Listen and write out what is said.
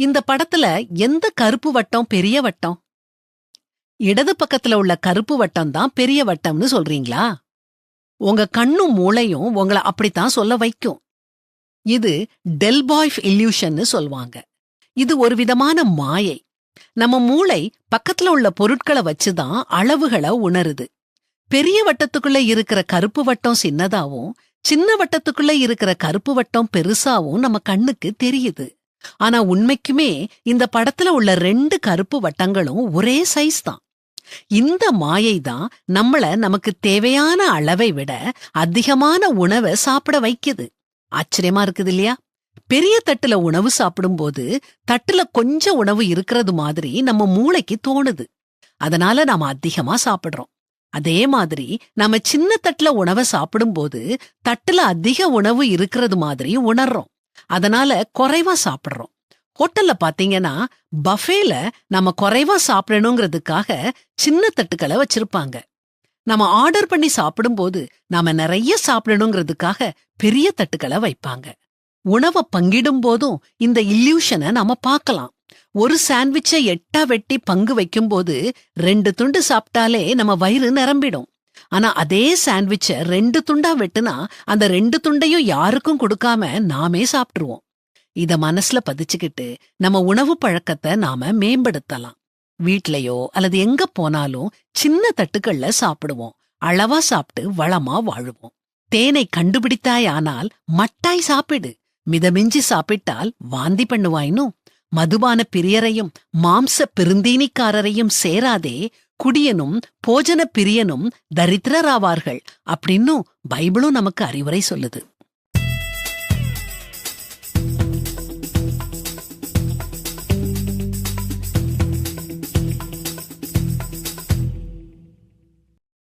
இந்த படத்துல எந்த கருப்பு வட்டம் பெரிய வட்டம்? இடது பக்கத்துல உள்ள கருப்பு வட்டம் தான் பெரிய வட்டம்னு சொல்றீங்களா? உங்க கண்ணும் மூளையும் உங்கள அப்படித்தான் சொல்ல வைக்கும். இது டெல்பாய்ஃப் இல்யூஷன்னு சொல்வாங்க. இது ஒரு விதமான மாயை. நம்ம மூளை பக்கத்துல உள்ள பொருட்களை வச்சுதான் அளவுகளை உணருது. பெரிய வட்டத்துக்குள்ள இருக்கிற கருப்பு வட்டம் சின்னதாவும், சின்ன வட்டத்துக்குள்ள இருக்கிற கருப்பு வட்டம் பெருசாவும் நம்ம கண்ணுக்கு தெரியுது. ஆனா உண்மைக்குமே இந்த படத்துல உள்ள 2 கருப்பு வட்டங்களும் ஒரே சைஸ் தான். இந்த மாயை தான் நம்மள நமக்கு தேவையான அளவை விட அதிகமான உணவை சாப்பிட வைக்குது. ஆச்சரியமா இருக்குது இல்லையா? பெரிய தட்டுல உணவு சாப்பிடும்போது தட்டுல கொஞ்சம் உணவு இருக்கிறது மாதிரி நம்ம மூளைக்கு தோணுது. அதனால நாம அதிகமா சாப்பிடுறோம். அதே மாதிரி நாம சின்ன தட்டுல உணவை சாப்பிடும்போது தட்டுல அதிக உணவு இருக்கிறது மாதிரி உணர்றோம். அதனால குறைவா சாப்பிடுறோம். ஹோட்டல்ல பாத்தீங்கன்னா பஃபேல நம்ம குறைவா சாப்பிடணுங்கிறதுக்காக சின்ன தட்டுக்களை வச்சிருப்பாங்க. நம்ம ஆர்டர் பண்ணி சாப்பிடும்போது நாம நிறைய சாப்பிடணுங்கிறதுக்காக பெரிய தட்டுக்களை வைப்பாங்க. உணவை பங்கிடும் போதும் இந்த இல்யூஷனை நாம பார்க்கலாம். ஒரு சாண்ட்விச்சை 8ஆ வெட்டி பங்கு வைக்கும்போது 2 துண்டு சாப்பிட்டாலே நம்ம வயிறு நிரம்பிடும். ஆனா அதே சாண்ட்விச்சை 2 துண்டா வெட்டுனா அந்த 2 துண்டையும் யாருக்கும் கொடுக்காம நாமே சாப்பிட்டுருவோம். இத மனசுல பதிச்சுக்கிட்டு நம்ம உணவு பழக்கத்தை நாம மேம்படுத்தலாம். வீட்லயோ அல்லது எங்க போனாலும் சின்ன தட்டுக்கள்ல சாப்பிடுவோம். அளவா சாப்பிட்டு வளமா வாழுவோம். தேனை கண்டுபிடித்தாயானால் மட்டாய் சாப்பிடு, மிதமிஞ்சி சாப்பிட்டால் வாந்தி பண்ணுவாய்னும். மதுபான பிரியரையும் மாம்ச பெருந்தீனிக்காரரையும் சேராதே, குடியனும் போஜன பிரியனும் தரித்திரராவார்கள் அப்படின்னும் பைபிளும் நமக்கு அறிவுரை சொல்லுது.